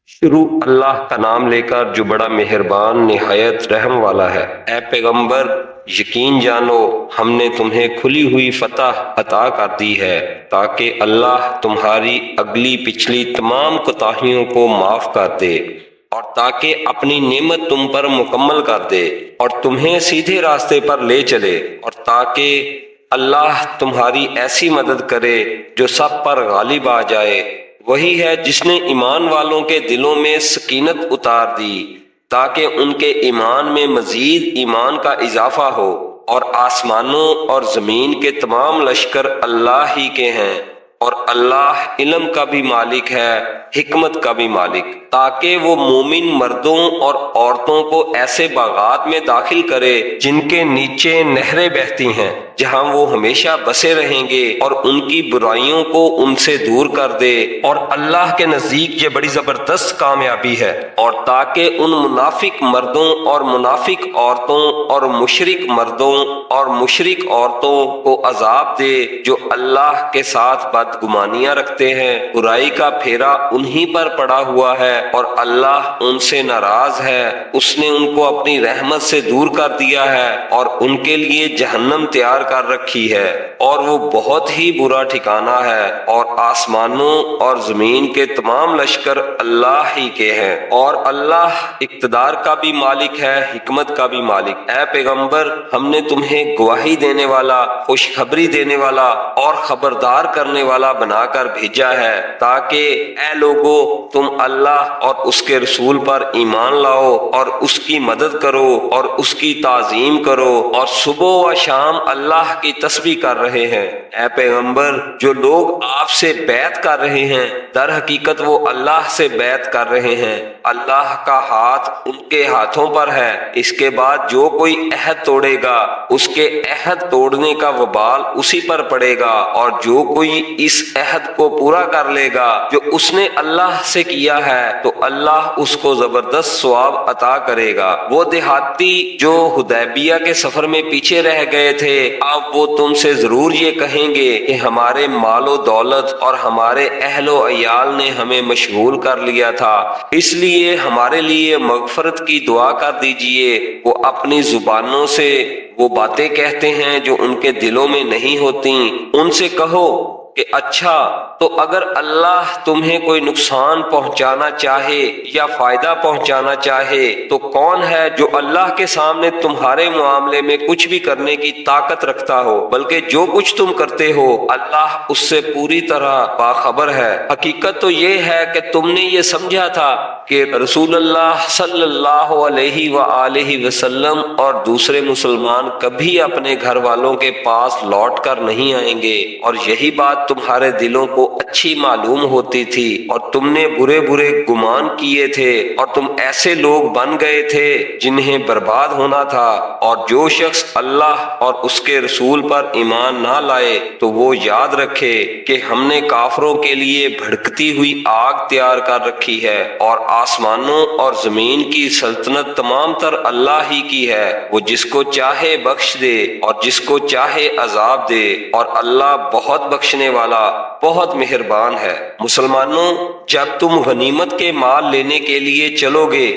شروع اللہ کا نام لے کر جو بڑا مہربان نہایت رحم والا ہے۔ اے پیغمبر، یقین جانو ہم نے تمہیں کھلی ہوئی فتح عطا کر دی ہے تاکہ اللہ تمہاری اگلی پچھلی تمام کوتاہیوں کو معاف کر دے اور تاکہ اپنی نعمت تم پر مکمل کر دے اور تمہیں سیدھے راستے پر لے چلے، اور تاکہ اللہ تمہاری ایسی مدد کرے جو سب پر غالب آ جائے۔ وہی ہے جس نے ایمان والوں کے دلوں میں سکینت اتار دی تاکہ ان کے ایمان میں مزید ایمان کا اضافہ ہو، اور آسمانوں اور زمین کے تمام لشکر اللہ ہی کے ہیں، اور اللہ علم کا بھی مالک ہے، حکمت کا بھی مالک، تاکہ وہ مومن مردوں اور عورتوں کو ایسے باغات میں داخل کرے جن کے نیچے نہریں بہتی ہیں، جہاں وہ ہمیشہ بسے رہیں گے، اور ان کی برائیوں کو ان سے دور کر دے، اور اللہ کے نزدیک یہ بڑی زبردست کامیابی ہے۔ اور تاکہ ان منافق مردوں اور منافق عورتوں اور مشرک مردوں اور مشرک عورتوں کو عذاب دے جو اللہ کے ساتھ بدگمانیاں رکھتے ہیں۔ برائی کا پھیرا انہی پر پڑا ہوا ہے اور اللہ ان سے ناراض ہے۔ اس نے ان کو اپنی رحمت سے دور کر دیا ہے اور ان کے لیے جہنم تیار کر رکھی ہے، اور وہ بہت ہی برا ٹھکانہ ہے۔ اور آسمانوں اور زمین کے تمام لشکر اللہ ہی کے ہیں، اور اللہ اقتدار کا بھی مالک ہے، حکمت کا بھی مالک۔ اے پیغمبر، ہم نے تمہیں گواہی دینے والا، خوشخبری دینے والا اور خبردار کرنے والا بنا کر بھیجا ہے تاکہ اے لوگو تم اللہ اور اس کے رسول پر ایمان لاؤ اور اس کی مدد کرو اور اس کی تعظیم کرو، اور صبح و شام اللہ کی تسبیح کر رہے ہیں۔ اے پیغمبر، جو لوگ آپ سے بیعت کر رہے ہیں در حقیقت وہ اللہ سے بیعت کر رہے ہیں، اللہ کا ہاتھ ان کے ہاتھوں پر ہے۔ اس کے بعد جو کوئی عہد توڑے گا اس کے عہد توڑنے کا وبال اسی پر پڑے گا، اور جو کوئی اس عہد کو پورا کر لے گا جو اس نے اللہ سے کیا ہے تو اللہ اس کو زبردست ثواب عطا کرے گا۔ وہ دیہاتی جو حدیبیہ کے سفر میں پیچھے رہ گئے تھے، اب وہ تم سے ضرور یہ کہیں گے کہ ہمارے مال و دولت اور ہمارے اہل و عیال نے ہمیں مشغول کر لیا تھا، اس لیے ہمارے لیے مغفرت کی دعا کر دیجئے۔ وہ اپنی زبانوں سے وہ باتیں کہتے ہیں جو ان کے دلوں میں نہیں ہوتی۔ ان سے کہو کہ اچھا، تو اگر اللہ تمہیں کوئی نقصان پہنچانا چاہے یا فائدہ پہنچانا چاہے تو کون ہے جو اللہ کے سامنے تمہارے معاملے میں کچھ بھی کرنے کی طاقت رکھتا ہو؟ بلکہ جو کچھ تم کرتے ہو اللہ اس سے پوری طرح باخبر ہے۔ حقیقت تو یہ ہے کہ تم نے یہ سمجھا تھا کہ رسول اللہ صلی اللہ علیہ وآلہ وسلم اور دوسرے مسلمان کبھی اپنے گھر والوں کے پاس لوٹ کر نہیں آئیں گے، اور یہی بات تمہارے دلوں کو اچھی معلوم ہوتی تھی، اور تم نے برے برے گمان کیے تھے، اور تم ایسے لوگ بن گئے تھے جنہیں برباد ہونا تھا۔ اور جو شخص اللہ اور اس کے رسول پر ایمان نہ لائے تو وہ یاد رکھے کہ ہم نے کافروں کے لیے بھڑکتی ہوئی آگ تیار کر رکھی ہے، اور آسمانوں اور زمین کی سلطنت تمام تر اللہ ہی کی ہے۔ وہ جس کو چاہے بخش دے اور جس کو چاہے عذاب دے، اور اللہ بہت بخشنے والا، بہت مہربان ہے۔ مسلمانوں، جب تم غنیمت کے مال لینے کے لیے چلو گے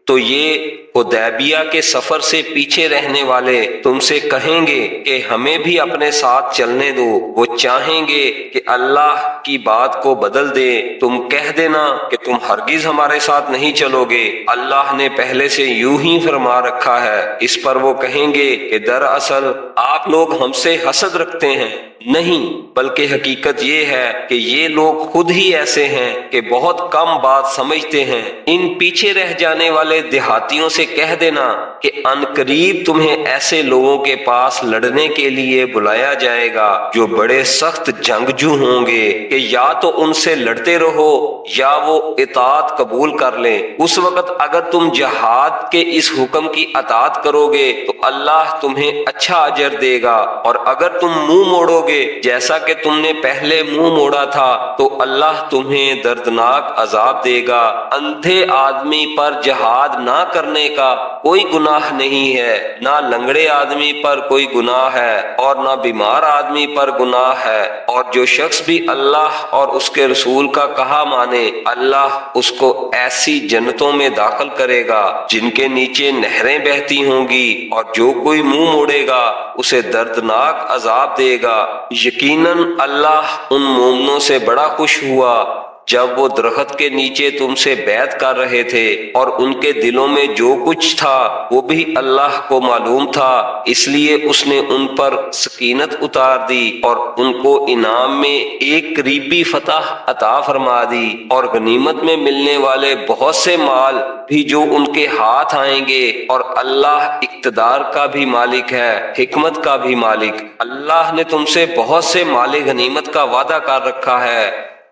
تو یہ حدیبیہ کے سفر سے پیچھے رہنے والے تم سے کہیں گے کہ ہمیں بھی اپنے ساتھ چلنے دو۔ وہ چاہیں گے کہ اللہ کی بات کو بدل دے۔ تم کہہ دینا کہ تم ہرگز ہمارے ساتھ نہیں چلو گے، اللہ نے پہلے سے یوں ہی فرما رکھا ہے۔ اس پر وہ کہیں گے کہ دراصل آپ لوگ ہم سے حسد رکھتے ہیں۔ نہیں، بلکہ حقیقت یہ ہے کہ یہ لوگ خود ہی ایسے ہیں کہ بہت کم بات سمجھتے ہیں۔ ان پیچھے رہ جانے والے دیہاتیوں سے کہہ دینا کہ ان قریب تمہیں ایسے لوگوں کے پاس لڑنے کے لیے بلایا جائے گا جو بڑے سخت جنگجو ہوں گے کہ یا تو ان سے لڑتے رہو یا وہ اطاعت قبول کر لیں۔ اس وقت اگر تم جہاد کے اس حکم کی اطاعت کرو گے تو اللہ تمہیں اچھا اجر دے گا، اور اگر تم منہ موڑو گے جیسا کہ تم نے پہلے منہ موڑا تھا تو اللہ تمہیں دردناک عذاب دے گا۔ اندھے آدمی پر جہاد نہ کرنے کا کوئی گناہ نہیں ہے، نہ لنگڑے آدمی پر کوئی گناہ ہے اور نہ بیمار آدمی پر گناہ ہے، اور جو شخص بھی اللہ اور اس کے رسول کا کہا مانے، اللہ اس کو ایسی جنتوں میں داخل کرے گا جن کے نیچے نہریں بہتی ہوں گی، اور جو کوئی منہ موڑے گا اسے دردناک عذاب دے گا۔ یقیناً اللہ ان مومنوں سے بڑا خوش ہوا جب وہ درخت کے نیچے تم سے بیعت کر رہے تھے، اور ان کے دلوں میں جو کچھ تھا وہ بھی اللہ کو معلوم تھا، اس لیے اس نے ان پر سکینت اتار دی اور ان کو انعام میں ایک قریبی فتح عطا فرما دی، اور غنیمت میں ملنے والے بہت سے مال بھی جو ان کے ہاتھ آئیں گے، اور اللہ اقتدار کا بھی مالک ہے، حکمت کا بھی مالک۔ اللہ نے تم سے بہت سے مال غنیمت کا وعدہ کر رکھا ہے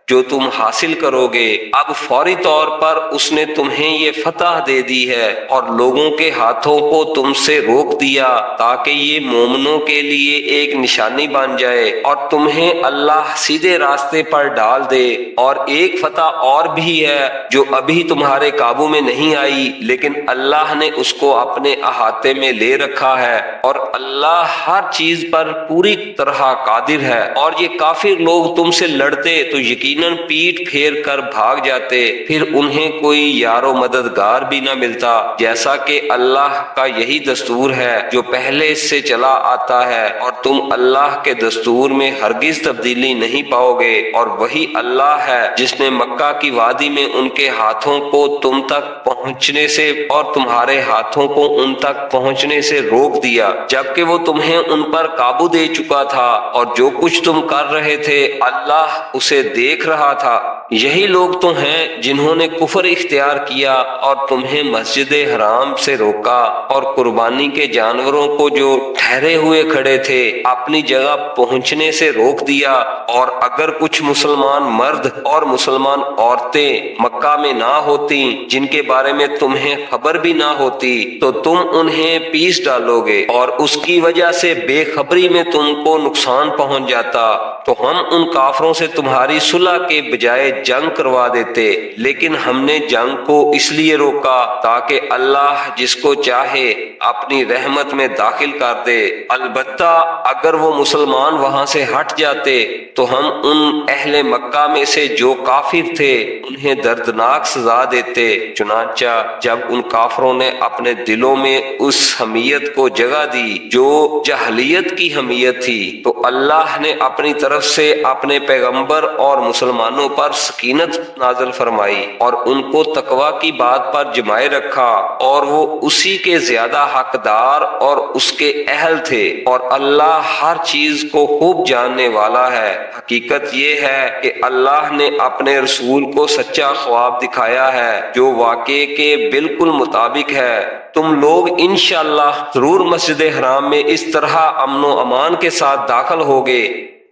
جو تم حاصل کرو گے۔ اب فوری طور پر اس نے تمہیں یہ فتح دے دی ہے اور لوگوں کے ہاتھوں کو تم سے روک دیا تاکہ یہ مومنوں کے لیے ایک نشانی بن جائے اور تمہیں اللہ سیدھے راستے پر ڈال دے۔ اور ایک فتح اور بھی ہے جو ابھی تمہارے قابو میں نہیں آئی، لیکن اللہ نے اس کو اپنے احاطے میں لے رکھا ہے، اور اللہ ہر چیز پر پوری طرح قادر ہے۔ اور یہ کافر لوگ تم سے لڑتے تو یقیناً پیٹ پھیر کر بھاگ جاتے، پھر انہیں کوئی یار و مددگار بھی نہ ملتا، جیسا کہ اللہ کا یہی دستور ہے جو پہلے سے چلا آتا ہے، اور تم اللہ کے دستور میں ہرگز تبدیلی نہیں پاؤ گے۔ اور وہی اللہ ہے جس نے مکہ کی وادی میں ان کے ہاتھوں کو تم تک پہنچنے سے اور تمہارے ہاتھوں کو ان تک پہنچنے سے روک دیا، جبکہ وہ تمہیں ان پر قابو دے چکا تھا، اور جو کچھ تم کر رہے تھے اللہ اسے دیکھ رہا تھا۔ یہی لوگ تو ہیں جنہوں نے کفر اختیار کیا اور تمہیں مسجد حرام سے روکا، اور قربانی کے جانوروں کو جو ٹھہرے ہوئے کھڑے تھے اپنی جگہ پہنچنے سے روک دیا، اور اگر کچھ مسلمان مرد اور مسلمان عورتیں مکہ میں نہ ہوتی جن کے بارے میں تمہیں خبر بھی نہ ہوتی تو تم انہیں پیس ڈالو گے، اور اس کی وجہ سے بے خبری میں تم کو نقصان پہنچ جاتا، تو ہم ان کافروں سے تمہاری صلح کے بجائے جنگ کروا دیتے، لیکن ہم نے جنگ کو اس لیے روکا تاکہ اللہ جس کو چاہے اپنی رحمت میں داخل کر دے۔ البتہ اگر وہ مسلمان وہاں سے ہٹ جاتے تو ہم ان اہل مکہ میں سے جو کافر تھے انہیں دردناک سزا دیتے۔ چنانچہ جب ان کافروں نے اپنے دلوں میں اس حمیت کو جگہ دی جو جاہلیت کی حمیت تھی، تو اللہ نے اپنی طرف سے اپنے پیغمبر اور مسلمانوں پر سکینت نازل فرمائی اور ان کو تقوی کی بات پر جمائے رکھا، اور وہ اسی کے زیادہ حقدار اور اس کے اہل تھے، اور اللہ ہر چیز کو خوب جاننے والا ہے۔ حقیقت یہ ہے کہ اللہ نے اپنے رسول کو سچا خواب دکھایا ہے جو واقعے کے بالکل مطابق ہے۔ تم لوگ انشاءاللہ ضرور مسجد حرام میں اس طرح امن و امان کے ساتھ داخل ہوگے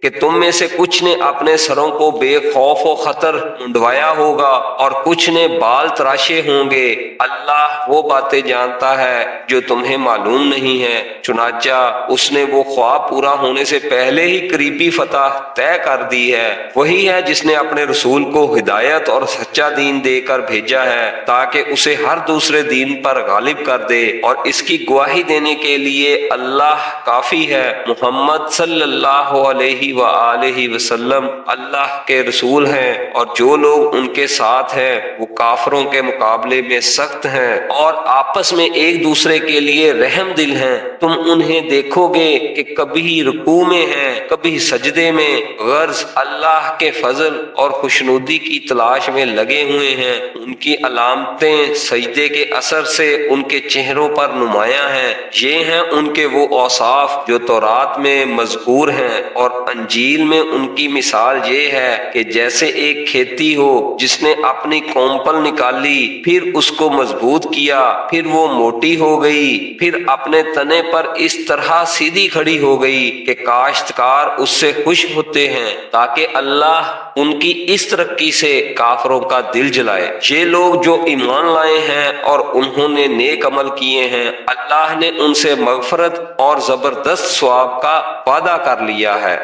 کہ تم میں سے کچھ نے اپنے سروں کو بے خوف و خطر منڈوایا ہوگا اور کچھ نے بال تراشے ہوں گے۔ اللہ وہ باتیں جانتا ہے جو تمہیں معلوم نہیں ہے۔ چنانچہ اس نے وہ خواب پورا ہونے سے پہلے ہی قریبی فتح طے کر دی ہے۔ وہی ہے جس نے اپنے رسول کو ہدایت اور سچا دین دے کر بھیجا ہے تاکہ اسے ہر دوسرے دین پر غالب کر دے، اور اس کی گواہی دینے کے لیے اللہ کافی ہے۔ محمد صلی اللہ علیہ وآلہ وسلم اللہ کے رسول ہیں، اور جو لوگ ان کے ساتھ ہیں وہ کافروں کے مقابلے میں سخت ہیں اور آپس میں ایک دوسرے کے لیے رحم دل ہیں۔ تم انہیں دیکھو گے کہ کبھی رکوع میں ہیں کبھی سجدے میں، غرض اللہ کے فضل اور خوشنودی کی تلاش میں لگے ہوئے ہیں۔ ان کی علامتیں سجدے کے اثر سے ان کے چہروں پر نمایاں ہیں۔ یہ ہیں ان کے وہ اوصاف جو تورات میں مذکور ہیں، اور انجیل میں ان کی مثال یہ ہے کہ جیسے ایک کھیتی ہو جس نے اپنی کومپل نکالی، پھر اس کو مضبوط کیا، پھر وہ موٹی ہو گئی، پھر اپنے تنے پر اس طرح سیدھی کھڑی ہو گئی کہ کاشتکار اس سے خوش ہوتے ہیں، تاکہ اللہ ان کی اس ترقی سے کافروں کا دل جلائے۔ یہ لوگ جو ایمان لائے ہیں اور انہوں نے نیک عمل کیے ہیں، اللہ نے ان سے مغفرت اور زبردست ثواب کا وعدہ کر لیا ہے۔